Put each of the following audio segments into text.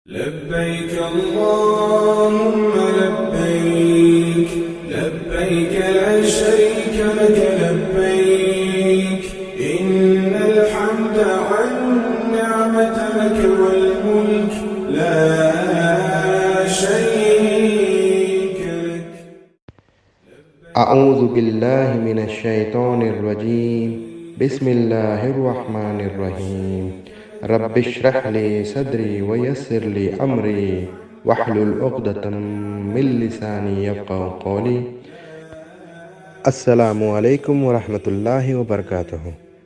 لبيك اللهم لبيك لبيك لا شريك لك لبيك إن الحمد والنعمة لك والملك لا شريك لك. أعوذ بالله من الشيطان الرجيم. بسم الله الرحمن الرحيم. رب اشرح لي صدري ويسر لي أمري واحلل عقدة من لساني يفقهوا قولي. السلام علیکم ورحمۃ اللہ وبرکاتہ.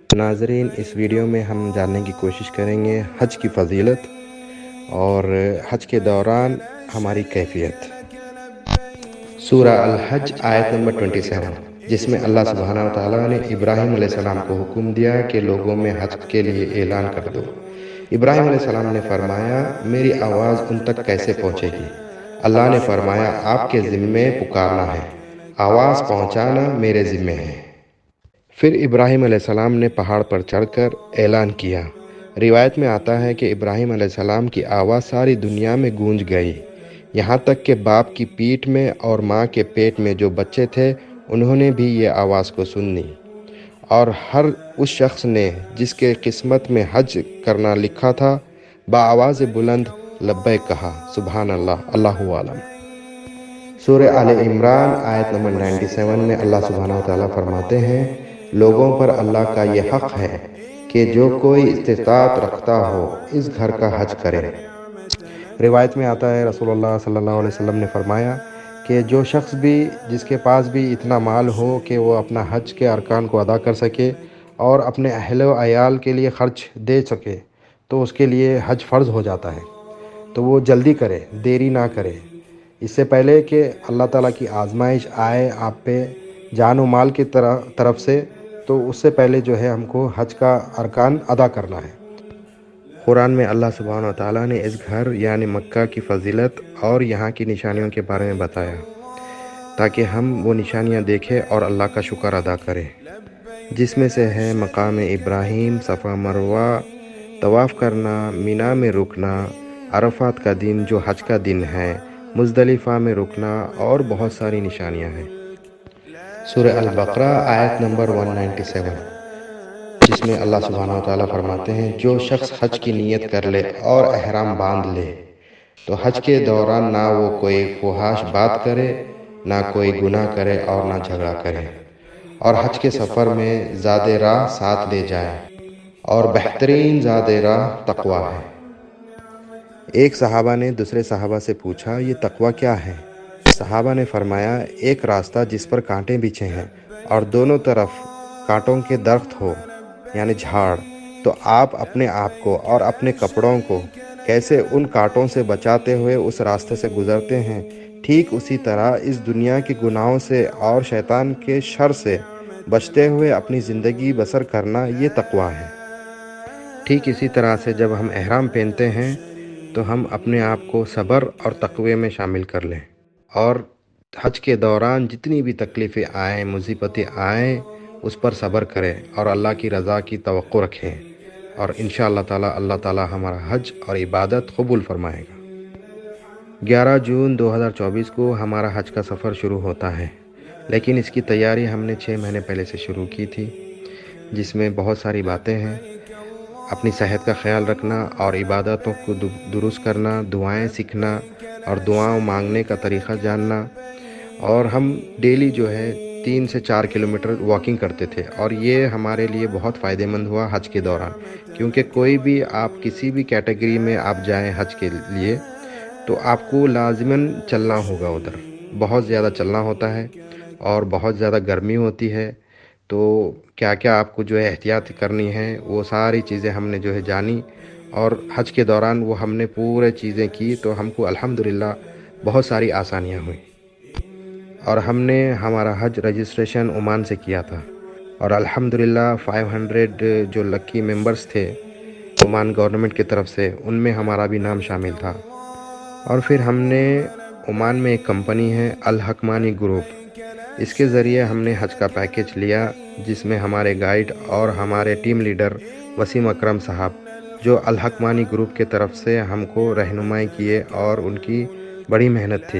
ناظرین، اس ویڈیو میں ہم جاننے کی کوشش کریں گے حج کی فضیلت اور حج کے دوران ہماری کیفیت. سورہ الحج آیت نمبر 27، جس میں اللہ سبحانہ و تعالیٰ نے ابراہیم علیہ السلام کو حکم دیا کہ لوگوں میں حج کے لیے اعلان کر دو. ابراہیم علیہ السلام نے فرمایا، میری آواز ان تک کیسے پہنچے گی؟ اللہ نے فرمایا، آپ کے ذمے پکارنا ہے، آواز پہنچانا میرے ذمے ہے. پھر ابراہیم علیہ السلام نے پہاڑ پر چڑھ کر اعلان کیا. روایت میں آتا ہے کہ ابراہیم علیہ السلام کی آواز ساری دنیا میں گونج گئی، یہاں تک کہ باپ کی پیٹھ میں اور ماں کے پیٹ میں جو بچے تھے انہوں نے بھی یہ آواز کو سنی، اور ہر اس شخص نے جس کے قسمت میں حج کرنا لکھا تھا بآواز بلند لبیک کہا. سبحان اللہ، اللہ عالم. سورہ آل عمران آیت نمبر 97 میں اللہ سبحانہ و تعالیٰ فرماتے ہیں، لوگوں پر اللہ کا یہ حق ہے کہ جو کوئی استطاعت رکھتا ہو اس گھر کا حج کرے. روایت میں آتا ہے رسول اللہ صلی اللہ علیہ وسلم نے فرمایا کہ جو شخص بھی جس کے پاس بھی اتنا مال ہو کہ وہ اپنا حج کے ارکان کو ادا کر سکے اور اپنے اہل و عیال کے لیے خرچ دے سکے تو اس کے لیے حج فرض ہو جاتا ہے. تو وہ جلدی کرے، دیری نہ کرے، اس سے پہلے کہ اللہ تعالیٰ کی آزمائش آئے آپ پہ جان و مال کی طرف سے، تو اس سے پہلے جو ہے ہم کو حج کا ارکان ادا کرنا ہے. قرآن میں اللہ سبحانہ و تعالیٰ نے اس گھر یعنی مکہ کی فضیلت اور یہاں کی نشانیوں کے بارے میں بتایا تاکہ ہم وہ نشانیاں دیکھیں اور اللہ کا شکر ادا کریں، جس میں سے ہے مقام ابراہیم، صفا مروہ طواف کرنا، مینا میں رکنا، عرفات کا دن جو حج کا دن ہے، مزدلفہ میں رکنا اور بہت ساری نشانیاں ہیں. سورہ البقرہ آیت نمبر 197، جس میں اللہ سبحانہ و تعالیٰ فرماتے ہیں، جو شخص حج کی نیت کر لے اور احرام باندھ لے تو حج کے دوران نہ وہ کوئی فحش بات کرے، نہ کوئی گناہ کرے اور نہ جھگڑا کرے، اور حج کے سفر میں زاد راہ ساتھ لے جائے، اور بہترین زاد راہ تقویٰ ہے. ایک صحابہ نے دوسرے صحابہ سے پوچھا، یہ تقویٰ کیا ہے؟ صحابہ نے فرمایا، ایک راستہ جس پر کانٹے بچھے ہیں اور دونوں طرف کانٹوں کے درخت ہو یعنی جھاڑ، تو آپ اپنے آپ کو اور اپنے کپڑوں کو کیسے ان کانٹوں سے بچاتے ہوئے اس راستے سے گزرتے ہیں، ٹھیک اسی طرح اس دنیا کے گناہوں سے اور شیطان کے شر سے بچتے ہوئے اپنی زندگی بسر کرنا یہ تقویٰ ہے. ٹھیک اسی طرح سے جب ہم احرام پہنتے ہیں تو ہم اپنے آپ کو صبر اور تقوی میں شامل کر لیں، اور حج کے دوران جتنی بھی تکلیفیں آئیں، مصیبتیں آئیں، اس پر صبر کریں اور اللہ کی رضا کی توقع رکھیں، اور انشاءاللہ تعالیٰ اللہ تعالیٰ ہمارا حج اور عبادت قبول فرمائے گا. 11 جون 2024 کو ہمارا حج کا سفر شروع ہوتا ہے، لیکن اس کی تیاری ہم نے 6 مہینے پہلے سے شروع کی تھی، جس میں بہت ساری باتیں ہیں. اپنی صحت کا خیال رکھنا اور عبادتوں کو درست کرنا، دعائیں سیکھنا اور دعاؤں مانگنے کا طریقہ جاننا. اور ہم ڈیلی جو ہے 3 سے 4 کلومیٹر واکنگ کرتے تھے، اور یہ ہمارے لیے بہت فائدہ مند ہوا حج کے دوران، کیونکہ کوئی بھی آپ کسی بھی کیٹیگری میں آپ جائیں حج کے لیے تو آپ کو لازماً چلنا ہوگا، ادھر بہت زیادہ چلنا ہوتا ہے اور بہت زیادہ گرمی ہوتی ہے. تو کیا کیا آپ کو جو ہے احتیاط کرنی ہے وہ ساری چیزیں ہم نے جو ہے جانی، اور حج کے دوران وہ ہم نے پورے چیزیں کی تو ہم کو الحمدللہ بہت ساری آسانیاں ہوئیں. اور ہم نے ہمارا حج رجسٹریشن عمان سے کیا تھا، اور الحمدللہ 500 جو لکی ممبرز تھے عمان گورنمنٹ کی طرف سے، ان میں ہمارا بھی نام شامل تھا. اور پھر ہم نے عمان میں ایک کمپنی ہے الحکمانی گروپ، اس کے ذریعے ہم نے حج کا پیکیج لیا، جس میں ہمارے گائیڈ اور ہمارے ٹیم لیڈر وسیم اکرم صاحب جو الحقمانی گروپ کے طرف سے ہم کو رہنمائی کیے اور ان کی بڑی محنت تھی۔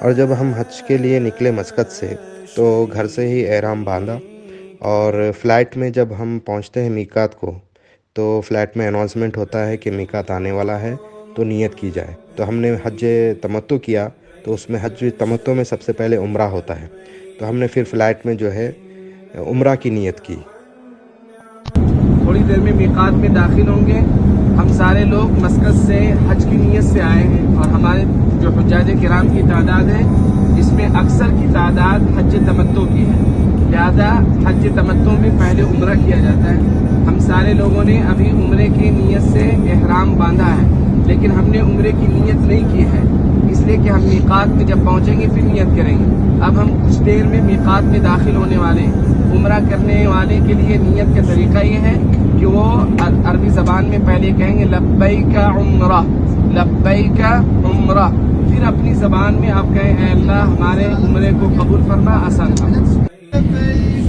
اور جب ہم حج کے لیے نکلے مسقط سے تو گھر سے ہی احرام باندھا، اور فلائٹ میں جب ہم پہنچتے ہیں میقات کو تو فلائٹ میں اناؤنسمنٹ ہوتا ہے کہ میقات آنے والا ہے تو نیت کی جائے۔ تو ہم نے حج تمتع کیا، تو اس میں حج تمتع میں سب سے پہلے عمرہ ہوتا ہے، تو ہم نے پھر فلائٹ میں جو ہے عمرہ کی نیت کی۔ تھوڑی دیر میں میقات میں داخل ہوں گے۔ ہم سارے لوگ مسقط سے حج کی نیت سے آئے ہیں، اور ہمارے جو حجاج کرام کی تعداد ہے اس میں اکثر کی تعداد حج تمتع کی ہے، لہذا حج تمتع میں پہلے عمرہ کیا جاتا ہے۔ ہم سارے لوگوں نے ابھی عمرے کی نیت سے احرام باندھا ہے، لیکن ہم نے عمرے کی نیت نہیں کی ہے، اس لیے کہ ہم میقات میں جب پہنچیں گے پھر نیت کریں گے۔ اب ہم کچھ دیر میں میقات میں داخل ہونے والے ہیں۔ عمرہ کرنے والے کے لیے نیت کا طریقہ یہ ہے کہ وہ عربی زبان میں پہلے کہیں گے لبیک عمرہ، لبیک عمرہ، پھر اپنی زبان میں آپ کہیں اے اللہ ہمارے عمرے کو قبول فرما، آسان فرما۔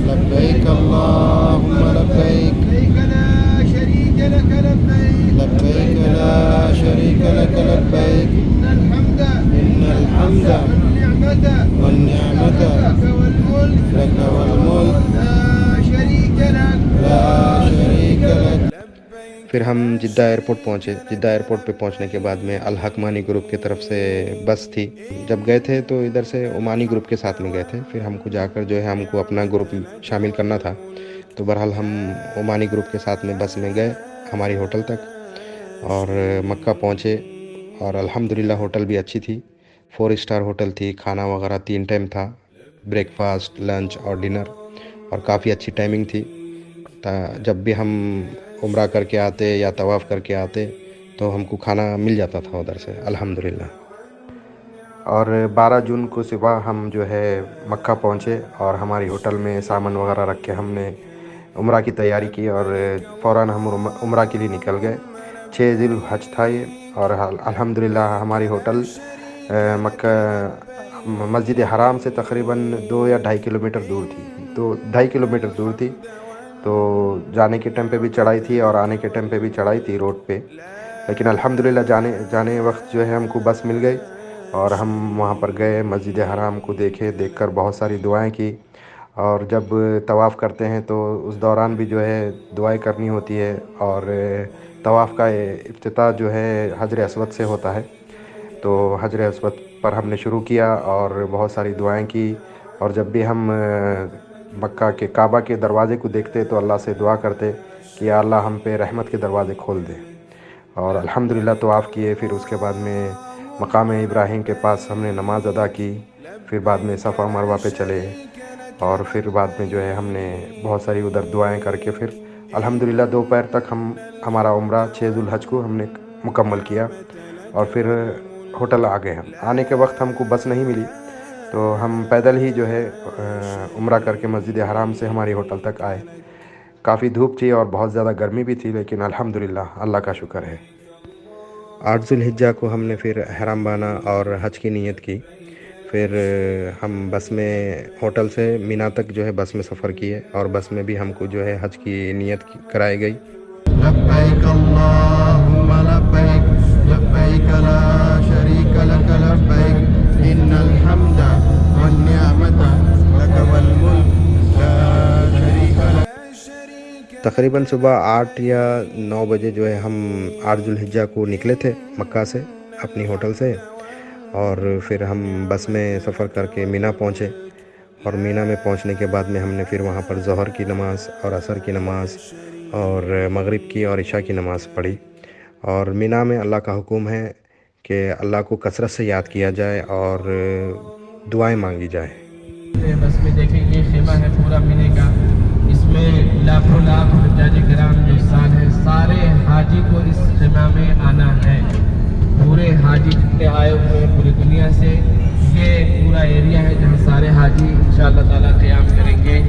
لبیک اللہم لبیک، لبیک لا شریک لک لبیک، لبیک لا شریک لک لبیک، ان الحمد والنعمت لک والملک لا شریک لک، لا شریک لک۔ پھر ہم جدہ ایئرپورٹ پہنچے۔ جدہ ایئرپورٹ پہ پہنچنے کے بعد میں الحقمانی گروپ کی طرف سے بس تھی۔ جب گئے تھے تو ادھر سے عمانی گروپ کے ساتھ میں گئے تھے، پھر ہم کو جا کر جو ہے ہم کو اپنا گروپ شامل کرنا تھا، تو بہرحال ہم عمانی گروپ کے ساتھ میں بس میں گئے ہماری ہوٹل تک، اور مکہ پہنچے، اور الحمدللہ ہوٹل بھی اچھی تھی، 4 اسٹار ہوٹل تھی، کھانا وغیرہ 3 ٹائم تھا، بریک فاسٹ، لنچ اور ڈنر، اور کافی اچھی ٹائمنگ تھی۔ جب بھی ہم عمرہ کر کے آتے یا طواف کر کے آتے تو ہم کو کھانا مل جاتا تھا ادھر سے الحمدللہ۔ اور 12 جون کو صبح ہم جو ہے مکہ پہنچے، اور ہماری ہوٹل میں سامان وغیرہ رکھ کے ہم نے عمرہ کی تیاری کی، اور فوراً ہم عمرہ کے لیے نکل گئے۔ 6 ذی الحج تھا یہ، اور الحمدللہ ہماری ہوٹل مکہ مسجد حرام سے تقریباً 2 یا 2.5 کلومیٹر دور تھی، 2.5 کلومیٹر دور تھی۔ تو جانے کے ٹائم پہ بھی چڑھائی تھی اور آنے کے ٹائم پہ بھی چڑھائی تھی روڈ پہ، لیکن الحمدللہ جانے وقت جو ہے ہم کو بس مل گئی، اور ہم وہاں پر گئے، مسجد حرام کو دیکھ کر بہت ساری دعائیں کی۔ اور جب طواف کرتے ہیں تو اس دوران بھی جو ہے دعائیں کرنی ہوتی ہے، اور طواف کا افتتاح جو ہے حجر اسود سے ہوتا ہے، تو حجر اسود پر ہم نے شروع کیا اور بہت ساری دعائیں کی۔ اور جب بھی ہم مکہ کے کعبہ کے دروازے کو دیکھتے تو اللہ سے دعا کرتے کہ یا اللہ ہم پہ رحمت کے دروازے کھول دے، اور الحمدللہ طواف کیے۔ پھر اس کے بعد میں مقام ابراہیم کے پاس ہم نے نماز ادا کی، پھر بعد میں صفا مروہ پہ چلے، اور پھر بعد میں جو ہے ہم نے بہت ساری ادھر دعائیں کر کے پھر الحمدللہ دوپہر تک ہمارا عمرہ 6 ذی الحج کو ہم نے مکمل کیا، اور پھر ہوٹل آ گئے۔ ہم آنے کے وقت ہم کو بس نہیں ملی، تو ہم پیدل ہی جو ہے عمرہ کر کے مسجد حرام سے ہماری ہوٹل تک آئے۔ کافی دھوپ تھی اور بہت زیادہ گرمی بھی تھی، لیکن الحمدللہ اللہ کا شکر ہے۔ 8 ذی الحجہ کو ہم نے پھر احرام باندھا اور حج کی نیت کی۔ پھر ہم بس میں ہوٹل سے مینا تک جو ہے بس میں سفر کیے، اور بس میں بھی ہم کو جو ہے حج کی نیت کرائی گئی۔ لبیک اللہم لبیک، لبیک لا شریک لک لبیک، ان الحمد والنعمت لک والملک لا شریک لک۔ تقریباً صبح 8 یا 9 بجے جو ہے ہم 8 ذی الحجہ کو نکلے تھے مکہ سے اپنی ہوٹل سے، اور پھر ہم بس میں سفر کر کے مینا پہنچے، اور مینا میں پہنچنے کے بعد میں ہم نے پھر وہاں پر ظہر کی نماز اور عصر کی نماز اور مغرب کی اور عشاء کی نماز پڑھی۔ اور مینا میں اللہ کا حکم ہے کہ اللہ کو کثرت سے یاد کیا جائے اور دعائیں مانگی جائے۔ بس میں دیکھیں یہ خیمہ ہے پورا مینے کا، اس میں لاکھوں لاکھ حجاج کرام جو سال ہے، سارے حاجی کو اس خیمہ میں آنا ہے۔ پورے حاجی جتنے آئے ہوئے ہیں پوری دنیا سے، یہ پورا ایریا ہے جہاں سارے حاجی انشاءاللہ تعالیٰ قیام کریں گے۔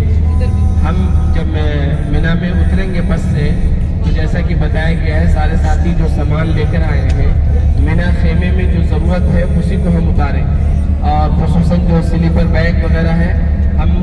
ہم جب مینا میں اتریں گے بس سے تو جیسا کہ بتایا گیا ہے، سارے ساتھی جو سامان لے کر آئے ہیں مینا خیمے میں جو ضرورت ہے اسی کو ہم اتاریں، اور خصوصاً جو سلیپر بیگ وغیرہ ہے ہم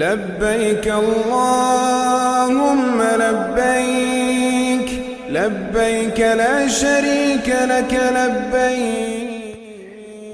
لبيك اللهم لبيك لبيك لا شريك لك لبيك।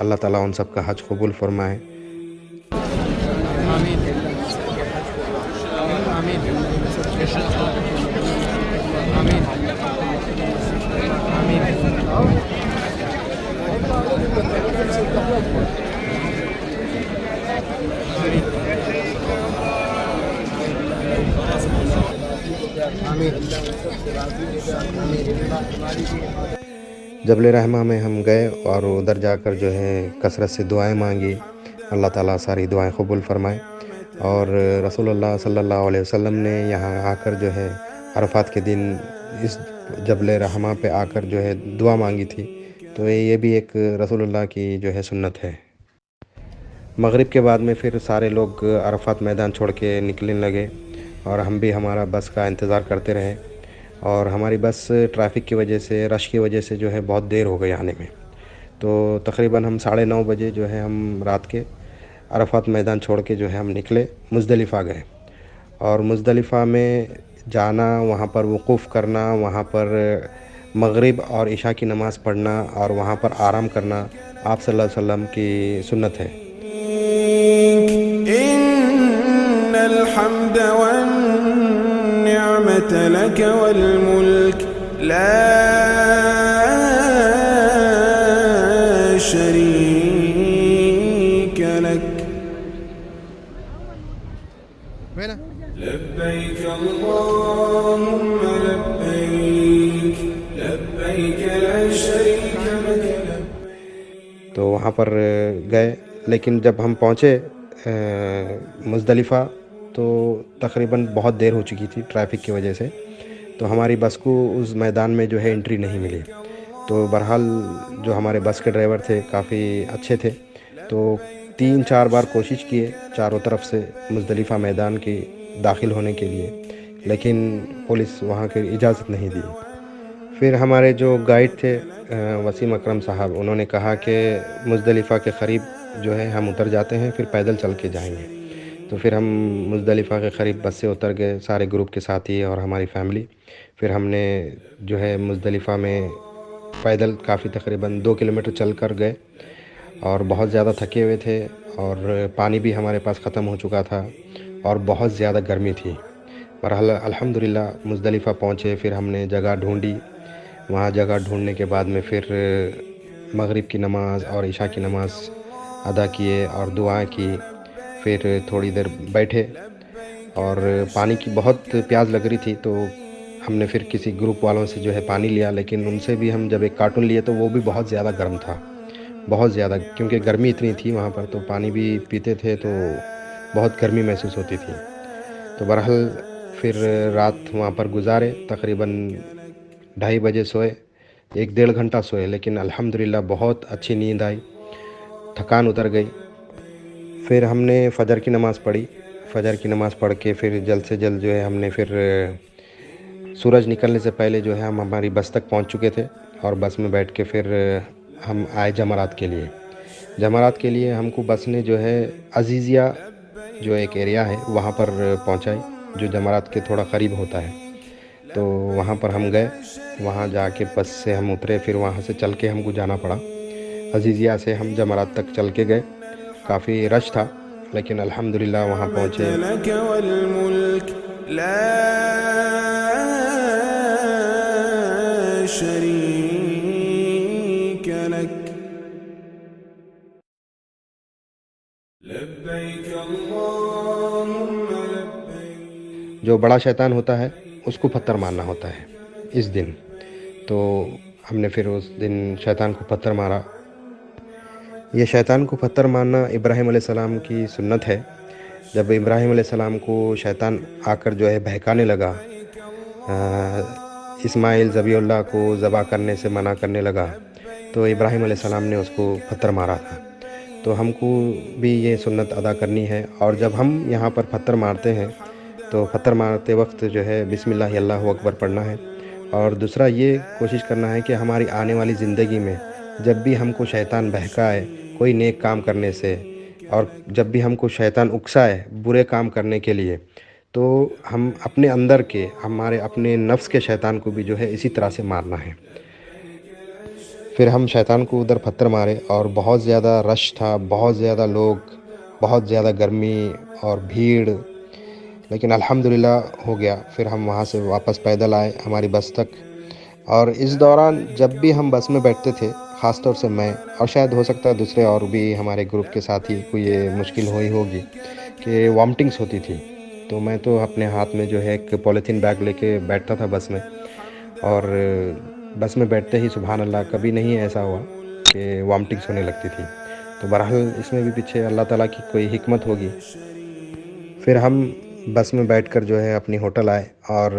اللہ تعالیٰ ان سب کا حج قبول فرمائے. جبل رحمہ میں ہم گئے اور ادھر جا کر جو ہے کثرت سے دعائیں مانگی. اللہ تعالیٰ ساری دعائیں قبول فرمائے. اور رسول اللہ صلی اللہ علیہ وسلم نے یہاں آ کر جو ہے عرفات کے دن اس جبل رحمہ پہ آ کر جو ہے دعا مانگی تھی. تو یہ بھی ایک رسول اللہ کی جو ہے سنت ہے. مغرب کے بعد میں پھر سارے لوگ عرفات میدان چھوڑ کے نکلنے لگے اور ہم بھی ہمارا بس کا انتظار کرتے رہے. اور ہماری بس ٹریفک کی وجہ سے، رش کی وجہ سے جو ہے بہت دیر ہو گئی آنے میں. تو تقریباً ہم 9:30 بجے جو ہے ہم رات کے عرفات میدان چھوڑ کے جو ہے ہم نکلے، مزدلفہ گئے. اور مزدلفہ میں جانا، وہاں پر وقوف کرنا، وہاں پر مغرب اور عشاء کی نماز پڑھنا اور وہاں پر آرام کرنا آپ صلی اللہ علیہ وسلم کی سنت ہے. إن الحمد والنعمة لك والملك لا شريك لك لبيك اللهم لبيك لبيك لا شريك لك. تو وہاں پر گئے، لیکن جب ہم پہنچے مزدلفہ تو تقریباً بہت دیر ہو چکی تھی ٹریفک کی وجہ سے. تو ہماری بس کو اس میدان میں جو ہے انٹری نہیں ملی. تو بہرحال جو ہمارے بس کے ڈرائیور تھے کافی اچھے تھے، تو 3-4 بار کوشش کیے چاروں طرف سے مزدلفہ میدان کی داخل ہونے کے لیے، لیکن پولیس وہاں کی اجازت نہیں دی. پھر ہمارے جو گائیڈ تھے وسیم اکرم صاحب، انہوں نے کہا کہ مزدلفہ کے قریب جو ہے ہم اتر جاتے ہیں، پھر پیدل چل کے جائیں گے. تو پھر ہم مزدلفہ کے قریب بس سے اتر گئے، سارے گروپ کے ساتھی اور ہماری فیملی. پھر ہم نے جو ہے مزدلفہ میں پیدل کافی تقریباً 2 کلومیٹر چل کر گئے اور بہت زیادہ تھکے ہوئے تھے اور پانی بھی ہمارے پاس ختم ہو چکا تھا اور بہت زیادہ گرمی تھی. بہرحال الحمدللہ مزدلفہ پہنچے. پھر ہم نے جگہ ڈھونڈی. وہاں جگہ ڈھونڈنے کے بعد میں پھر مغرب کی نماز اور عشاء کی نماز ادا کیے اور دعائیں کی. پھر تھوڑی دیر بیٹھے اور پانی کی بہت پیاس لگ رہی تھی، تو ہم نے پھر کسی گروپ والوں سے جو ہے پانی لیا، لیکن ان سے بھی ہم جب ایک کارٹون لیے تو وہ بھی بہت زیادہ گرم تھا، بہت زیادہ، کیونکہ گرمی اتنی تھی وہاں پر. تو پانی بھی پیتے تھے تو بہت گرمی محسوس ہوتی تھی. تو بہرحال پھر رات وہاں پر گزارے. تقریباً 2:30 بجے سوئے، 1-1.5 گھنٹہ سوئے، لیکن الحمدللہ بہت اچھی نیند آئی، تھکان اتر گئی. پھر ہم نے فجر کی نماز پڑھی. فجر کی نماز پڑھ کے پھر جلد سے جلد جو ہے ہم نے پھر سورج نکلنے سے پہلے جو ہے ہم ہماری بس تک پہنچ چکے تھے اور بس میں بیٹھ کے پھر ہم آئے جمرات کے لیے. جمرات کے لیے ہم کو بس نے جو ہے عزیزیہ جو ایک ایریا ہے وہاں پر پہنچائی، جو جمرات کے تھوڑا قریب ہوتا ہے. تو وہاں پر ہم گئے، وہاں جا کے بس سے ہم اترے. پھر وہاں سے چل کے ہم کو جانا پڑا. عزیزیہ سے ہم جمرات تک چل کے گئے. کافی رش تھا لیکن الحمدللہ وہاں پہنچے. لك والملك لا شريك لك لبيك اللهم لبيك. جو بڑا شیطان ہوتا ہے اس کو پتھر مارنا ہوتا ہے اس دن. تو ہم نے پھر اس دن شیطان کو پتھر مارا. یہ شیطان کو پتھر مارنا ابراہیم علیہ السلام کی سنت ہے. جب ابراہیم علیہ السلام کو شیطان آ کر جو ہے بہکانے لگا، اسماعیل ذبیح اللہ کو ذبح کرنے سے منع کرنے لگا، تو ابراہیم علیہ السلام نے اس کو پتھر مارا تھا. تو ہم کو بھی یہ سنت ادا کرنی ہے. اور جب ہم یہاں پر پتھر مارتے ہیں تو پتھر مارتے وقت جو ہے بسم اللہ اللہ اکبر پڑھنا ہے. اور دوسرا یہ کوشش کرنا ہے کہ ہماری آنے والی زندگی میں جب بھی ہم کو شیطان بہکائے کوئی نیک کام کرنے سے، اور جب بھی ہم کو شیطان اکسائے برے کام کرنے کے لیے، تو ہم اپنے اندر کے، ہمارے اپنے نفس کے شیطان کو بھی جو ہے اسی طرح سے مارنا ہے. پھر ہم شیطان کو ادھر پتھر مارے اور بہت زیادہ رش تھا، بہت زیادہ لوگ، بہت زیادہ گرمی اور بھیڑ، لیکن الحمدللہ ہو گیا۔ پھر ہم وہاں سے واپس پیدل آئے ہماری بس تک، اور اس دوران جب بھی ہم بس میں بیٹھتے تھے، خاص طور سے میں، اور شاید ہو سکتا ہے دوسرے اور بھی ہمارے گروپ کے ساتھی کو یہ مشکل ہوئی ہوگی کہ وامٹنگس ہوتی تھی، تو میں تو اپنے ہاتھ میں جو ہے ایک پولیتھین بیگ لے کے بیٹھتا تھا بس میں، اور بس میں بیٹھتے ہی سبحان اللہ کبھی نہیں ایسا ہوا کہ وامٹنگس ہونے لگتی تھی۔ تو بہرحال اس میں بھی پیچھے اللہ تعالیٰ کی کوئی حکمت ہوگی۔ پھر ہم بس میں بیٹھ کر جو ہے اپنی ہوٹل آئے، اور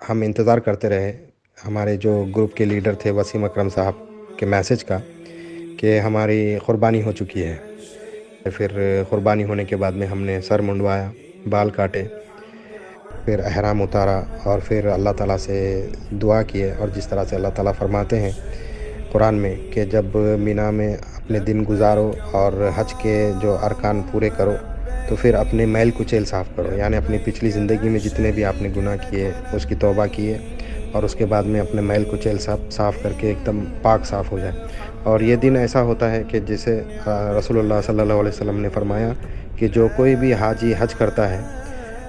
ہم انتظار کرتے رہے ہمارے جو گروپ کے لیڈر تھے وسیم اکرم صاحب کے میسج کا کہ ہماری قربانی ہو چکی ہے۔ پھر قربانی ہونے کے بعد میں ہم نے سر منڈوایا، بال کاٹے، پھر احرام اتارا، اور پھر اللہ تعالیٰ سے دعا کیے، اور جس طرح سے اللہ تعالیٰ فرماتے ہیں قرآن میں کہ جب مینا میں اپنے دن گزارو اور حج کے جو ارکان پورے کرو تو پھر اپنے میل کچیل صاف کرو، یعنی اپنی پچھلی زندگی میں جتنے بھی آپ نے گناہ کیے اس کی توبہ کیے، اور اس کے بعد میں اپنے میل کچیل صاف کر کے ایک دم پاک صاف ہو جائے۔ اور یہ دن ایسا ہوتا ہے کہ جسے رسول اللہ صلی اللہ علیہ وسلم نے فرمایا کہ جو کوئی بھی حاجی حج کرتا ہے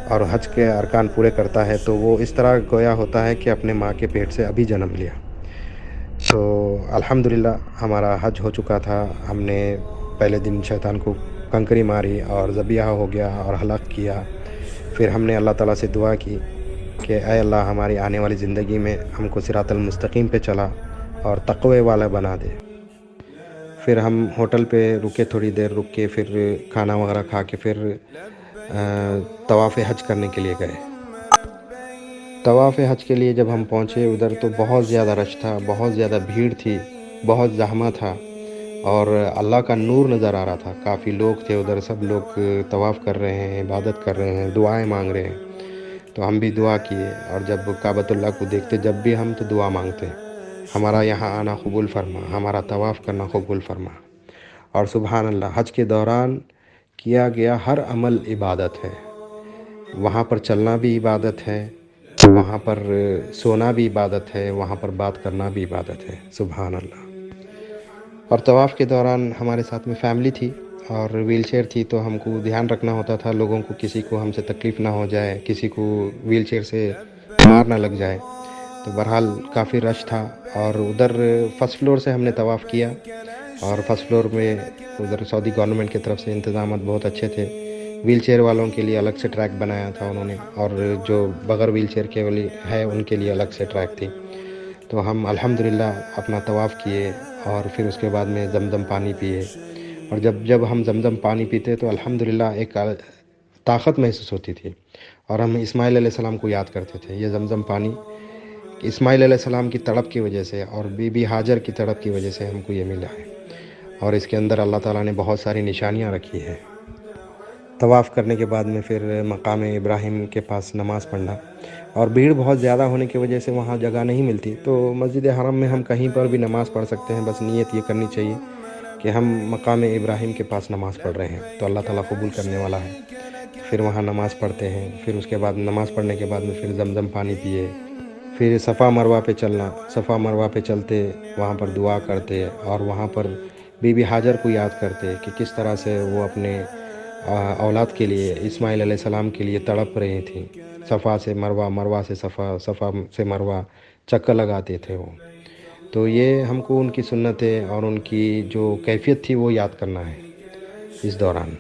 اور حج کے ارکان پورے کرتا ہے تو وہ اس طرح گویا ہوتا ہے کہ اپنے ماں کے پیٹ سے ابھی جنم لیا۔ تو الحمدللہ ہمارا حج ہو چکا تھا۔ ہم نے پہلے دن شیطان کو کنکری ماری اور ذبیحہ ہو گیا اور ہلاک کیا۔ پھر ہم نے اللہ تعالیٰ سے دعا کی کہ اے اللہ ہماری آنے والی زندگی میں ہم کو صراط المستقیم پہ چلا اور تقوی والا بنا دے۔ پھر ہم ہوٹل پہ رکے، تھوڑی دیر رک کے پھر کھانا وغیرہ کھا کے پھر طواف حج کرنے کے لیے گئے۔ طواف حج کے لیے جب ہم پہنچے ادھر تو بہت زیادہ رش تھا، بہت زیادہ بھیڑ تھی، بہت زحمہ تھا، اور اللہ کا نور نظر آ رہا تھا۔ کافی لوگ تھے ادھر، سب لوگ طواف کر رہے ہیں، عبادت کر رہے ہیں، دعائیں مانگ رہے ہیں۔ تو ہم بھی دعا کیے، اور جب کعبۃ اللہ کو دیکھتے جب بھی ہم تو دعا مانگتے، ہمارا یہاں آنا قبول فرما، ہمارا طواف کرنا قبول فرما۔ اور سبحان اللہ حج کے دوران کیا گیا ہر عمل عبادت ہے۔ وہاں پر چلنا بھی عبادت ہے، وہاں پر سونا بھی عبادت ہے، وہاں پر بات کرنا بھی عبادت ہے، سبحان اللہ۔ اور طواف کے دوران ہمارے ساتھ میں فیملی تھی اور ویل چیئر تھی، تو ہم کو دھیان رکھنا ہوتا تھا لوگوں کو، کسی کو ہم سے تکلیف نہ ہو جائے، کسی کو ویل چیئر سے مار نہ لگ جائے۔ تو بہرحال کافی رش تھا، اور ادھر فرسٹ فلور سے ہم نے طواف کیا، اور فرسٹ فلور میں ادھر سعودی گورنمنٹ کی طرف سے انتظامات بہت اچھے تھے۔ ویل چیئر والوں کے لیے الگ سے ٹریک بنایا تھا انہوں نے، اور جو بغیر ویل چیئر کے والی ہے ان کے لیے الگ سے ٹریک تھی۔ تو ہم الحمدللہ اپنا طواف کیے، اور پھر اس کے بعد میں زمزم پانی پیے، اور جب ہم زمزم پانی پیتے تو الحمدللہ ایک طاقت محسوس ہوتی تھی، اور ہم اسماعیل علیہ السلام کو یاد کرتے تھے۔ یہ زمزم پانی اسماعیل علیہ السلام کی تڑپ کی وجہ سے اور بی بی ہاجر کی تڑپ کی وجہ سے ہم کو یہ ملا ہے، اور اس کے اندر اللہ تعالیٰ نے بہت ساری نشانیاں رکھی ہیں۔ طواف کرنے کے بعد میں پھر مقام ابراہیم کے پاس نماز پڑھنا، اور بھیڑ بہت زیادہ ہونے کی وجہ سے وہاں جگہ نہیں ملتی، تو مسجد حرم میں ہم کہیں پر بھی نماز پڑھ سکتے ہیں، بس نیت یہ کرنی چاہیے کہ ہم مقام ابراہیم کے پاس نماز پڑھ رہے ہیں، تو اللہ تعالیٰ قبول کرنے والا ہے۔ پھر وہاں نماز پڑھتے ہیں، پھر اس کے بعد نماز پڑھنے کے بعد میں پھر زمزم پانی پیے، پھر صفا مروہ پہ چلنا، صفا مروہ پہ چلتے وہاں پر دعا کرتے، اور وہاں پر بی بی ہاجر کو یاد کرتے کہ کس طرح سے وہ اپنے اولاد کے لیے، اسماعیل علیہ السلام کے لیے تڑپ رہی تھیں۔ صفا سے مروہ، مروہ سے صفا، صفا سے مروہ چکر لگاتے تھے وہ۔ تو یہ ہم کو ان کی سنتیں اور ان کی جو کیفیت تھی وہ یاد کرنا ہے اس دوران۔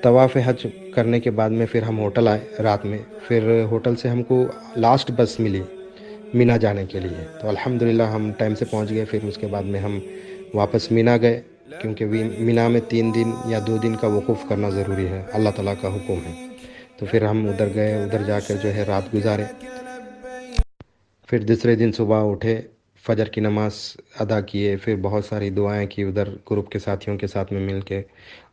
طواف حج کرنے کے بعد میں پھر ہم ہوٹل آئے رات میں، پھر ہوٹل سے ہم کو لاسٹ بس ملی مینا جانے کے لیے، تو الحمدللہ ہم ٹائم سے پہنچ گئے۔ پھر اس کے بعد میں ہم واپس مینا گئے، کیونکہ مینا میں 3 دن یا 2 دن کا وقوف کرنا ضروری ہے، اللہ تعالیٰ کا حکم ہے۔ تو پھر ہم ادھر گئے، ادھر جا کر جو ہے رات گزارے۔ پھر دوسرے دن صبح اٹھے، فجر کی نماز ادا کیے، پھر بہت ساری دعائیں کی ادھر گروپ کے ساتھیوں کے ساتھ میں مل کے،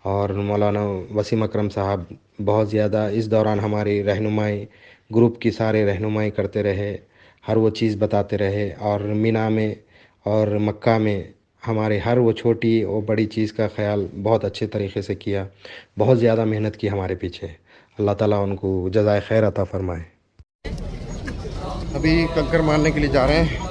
اور مولانا وسیم اکرم صاحب بہت زیادہ اس دوران ہماری رہنمائی، گروپ کی سارے رہنمائی کرتے رہے، ہر وہ چیز بتاتے رہے، اور مینا میں اور مکہ میں ہمارے ہر وہ چھوٹی اور بڑی چیز کا خیال بہت اچھے طریقے سے کیا، بہت زیادہ محنت کی ہمارے پیچھے۔ اللہ تعالیٰ ان کو جزائے خیر عطا فرمائے۔ ابھی کنکر مارنے کے لیے جا رہے ہیں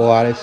ORS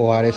ORS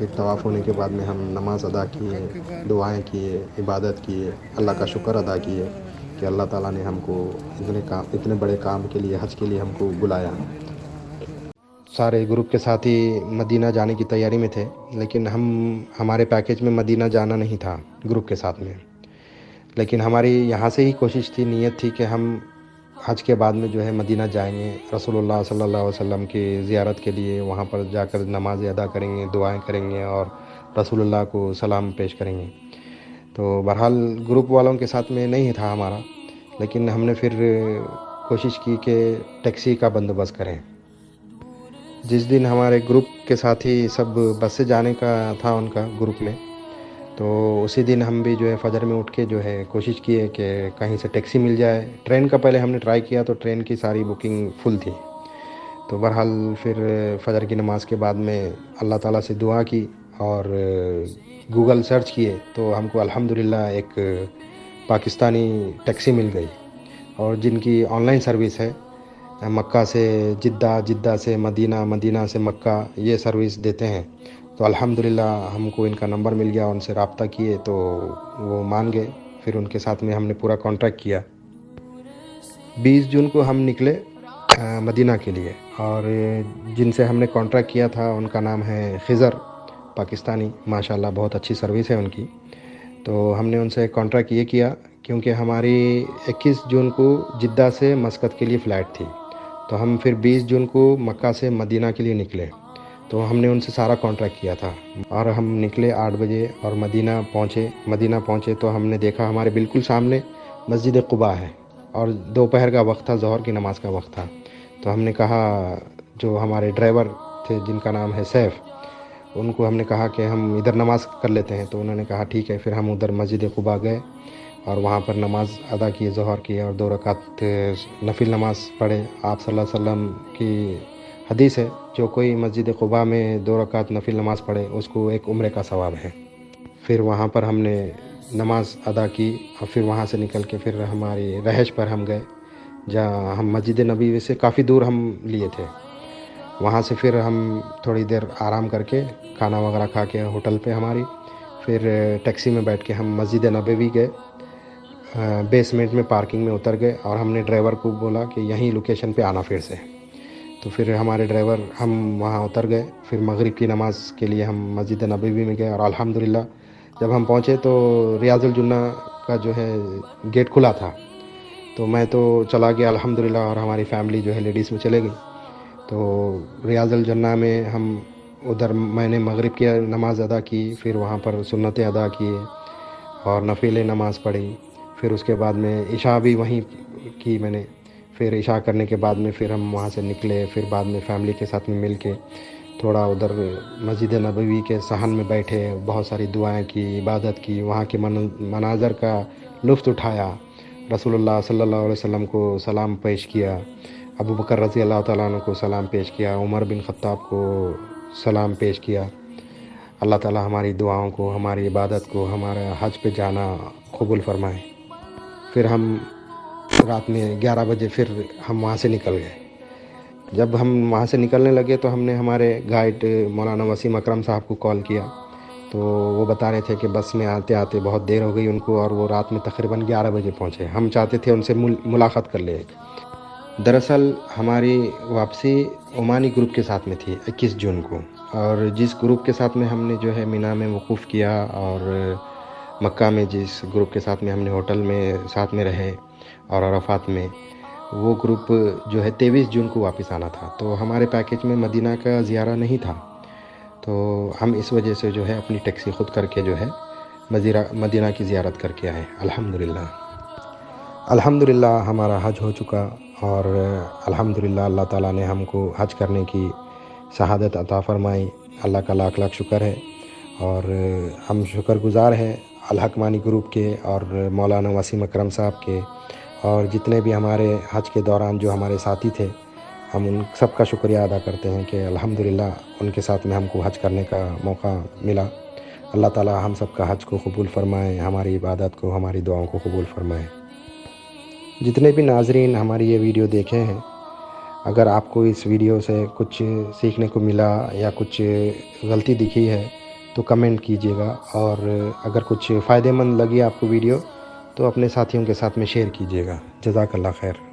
پھر طواف ہونے کے بعد میں ہم نماز ادا کیے، دعائیں کیے، عبادت کیے، اللہ کا شکر ادا کیے کہ اللہ تعالیٰ نے ہم کو اتنے بڑے کام کے لیے، حج کے لیے ہم کو بلایا۔ سارے گروپ کے ساتھی مدینہ جانے کی تیاری میں تھے، لیکن ہمارے پیکیج میں مدینہ جانا نہیں تھا گروپ کے ساتھ میں، لیکن ہماری یہاں سے ہی کوشش تھی، نیت تھی کہ ہم حج کے بعد میں جو ہے مدینہ جائیں گے، رسول اللہ صلی اللہ علیہ وسلم کی زیارت کے لیے، وہاں پر جا کر نماز ادا کریں گے، دعائیں کریں گے اور رسول اللہ کو سلام پیش کریں گے۔ تو بہرحال گروپ والوں کے ساتھ میں نہیں تھا ہمارا، لیکن ہم نے پھر کوشش کی کہ ٹیکسی کا بندوبست کریں۔ جس دن ہمارے گروپ کے ساتھی سب بس سے جانے کا تھا ان کا گروپ میں، تو اسی دن ہم بھی جو ہے فجر میں اٹھ کے جو ہے کوشش کیے کہ کہیں سے ٹیکسی مل جائے۔ ٹرین کا پہلے ہم نے ٹرائی کیا تو ٹرین کی ساری بکنگ فل تھی، تو بہرحال پھر فجر کی نماز کے بعد میں اللہ تعالیٰ سے دعا کی اور گوگل سرچ کیے تو ہم کو الحمدللہ ایک پاکستانی ٹیکسی مل گئی، اور جن کی آن لائن سروس ہے، مکہ سے جدہ، جدہ سے مدینہ، مدینہ سے مکہ، یہ سروس دیتے ہیں۔ تو الحمدللہ ہم کو ان کا نمبر مل گیا، ان سے رابطہ کیے تو وہ مان گئے، پھر ان کے ساتھ میں ہم نے پورا کانٹریکٹ کیا۔ 20 جون کو ہم نکلے مدینہ کے لیے، اور جن سے ہم نے کانٹریکٹ کیا تھا ان کا نام ہے خضر، پاکستانی، ماشاءاللہ بہت اچھی سروس ہے ان کی۔ تو ہم نے ان سے کانٹریکٹ یہ کیا کیونکہ ہماری 21 جون کو جدہ سے مسقط کے لیے فلائٹ تھی، تو ہم پھر 20 جون کو مکہ سے مدینہ کے لیے نکلے، تو ہم نے ان سے سارا کانٹریکٹ کیا تھا، اور ہم نکلے 8 بجے اور مدینہ پہنچے تو ہم نے دیکھا ہمارے بالکل سامنے مسجد قباء ہے، اور دوپہر کا وقت تھا، ظہر کی نماز کا وقت تھا۔ تو ہم نے کہا، جو ہمارے ڈرائیور تھے جن کا نام ہے سیف، ان کو ہم نے کہا کہ ہم ادھر نماز کر لیتے ہیں، تو انہوں نے کہا ٹھیک ہے۔ پھر ہم ادھر مسجد قباء گئے اور وہاں پر نماز ادا کی، ظہر کی، اور 2 رکعت نفل نماز پڑھے۔ آپ صلی اللہ علیہ وسلم کی حدیث ہے، جو کوئی مسجد قباء میں 2 رکعت نفل نماز پڑھے اس کو ایک عمرے کا ثواب ہے۔ پھر وہاں پر ہم نے نماز ادا کی، اور پھر وہاں سے نکل کے پھر ہماری رہائش پر ہم گئے، جہاں ہم مسجد نبوی سے کافی دور ہم لیے تھے۔ وہاں سے پھر ہم تھوڑی دیر آرام کر کے، کھانا وغیرہ کھا کے ہوٹل پہ ہماری، پھر ٹیکسی میں بیٹھ کے ہم مسجد نبوی گئے، بیسمنٹ میں پارکنگ میں اتر گئے، اور ہم نے ڈرائیور کو بولا کہ یہیں لوکیشن پہ آنا پھر سے۔ تو پھر ہمارے ڈرائیور، ہم وہاں اتر گئے، پھر مغرب کی نماز کے لیے ہم مسجد نبوی میں گئے، اور الحمدللہ جب ہم پہنچے تو ریاض الجنہ کا جو ہے گیٹ کھلا تھا، تو میں تو چلا گیا الحمدللہ، اور ہماری فیملی جو ہے لیڈیز میں چلے گئی۔ تو ریاض الجنہ میں ہم ادھر میں نے مغرب کی نماز ادا کی، پھر وہاں پر سنتیں ادا کیے اور نفل نماز پڑھی، پھر اس کے بعد میں عشاء بھی وہیں کی میں نے۔ پھر عشاء کرنے کے بعد میں پھر ہم وہاں سے نکلے، پھر بعد میں فیملی کے ساتھ میں مل کے تھوڑا ادھر مسجد نبوی کے صحن میں بیٹھے، بہت ساری دعائیں کی، عبادت کی، وہاں کے مناظر کا لطف اٹھایا، رسول اللہ صلی اللہ علیہ وسلم کو سلام پیش کیا، ابو بکر رضی اللہ تعالیٰ عنہ کو سلام پیش کیا، عمر بن خطاب کو سلام پیش کیا۔ اللہ تعالیٰ ہماری دعاؤں کو، ہماری عبادت کو، ہمارا حج پہ جانا قبول فرمائے۔ پھر ہم رات میں 11 بجے پھر ہم وہاں سے نکل گئے۔ جب ہم وہاں سے نکلنے لگے تو ہم نے ہمارے گائیڈ مولانا وسیم اکرم صاحب کو کال کیا، تو وہ بتا رہے تھے کہ بس میں آتے آتے بہت دیر ہو گئی ان کو، اور وہ رات میں تقریباً 11 بجے پہنچے۔ ہم چاہتے تھے ان سے ملاقات کر لیں۔ دراصل ہماری واپسی عمانی گروپ کے ساتھ میں تھی 21 جون کو، اور جس گروپ کے ساتھ میں ہم نے جو ہے مینا میں وقوف کیا، اور مکہ میں جس گروپ کے ساتھ میں ہم نے ہوٹل میں ساتھ میں رہے اور عرفات میں، وہ گروپ جو ہے 23 جون کو واپس آنا تھا، تو ہمارے پیکیج میں مدینہ کا زیارہ نہیں تھا، تو ہم اس وجہ سے جو ہے اپنی ٹیکسی خود کر کے جو ہے مدینہ کی زیارت کر کے آئے۔ الحمدللہ ہمارا حج ہو چکا، اور الحمدللہ اللہ تعالیٰ نے ہم کو حج کرنے کی شہادت عطا فرمائی۔ اللہ کا لاکھ لاکھ شکر ہے، اور ہم شکر گزار ہیں الحقمانی گروپ کے اور مولانا وسیم اکرم صاحب کے، اور جتنے بھی ہمارے حج کے دوران جو ہمارے ساتھی تھے، ہم ان سب کا شکریہ ادا کرتے ہیں کہ الحمدللہ ان کے ساتھ میں ہم کو حج کرنے کا موقع ملا۔ اللہ تعالیٰ ہم سب کا حج کو قبول فرمائے، ہماری عبادت کو، ہماری دعاؤں کو قبول فرمائے۔ جتنے بھی ناظرین ہماری یہ ویڈیو دیکھے ہیں، اگر آپ کو اس ویڈیو سے کچھ سیکھنے کو ملا یا کچھ غلطی دکھی ہے تو کمنٹ کیجیے گا، اور اگر کچھ فائدہ مند لگی آپ کو ویڈیو تو اپنے ساتھیوں کے ساتھ میں شیئر کیجیے گا۔ جزاک اللہ خیر۔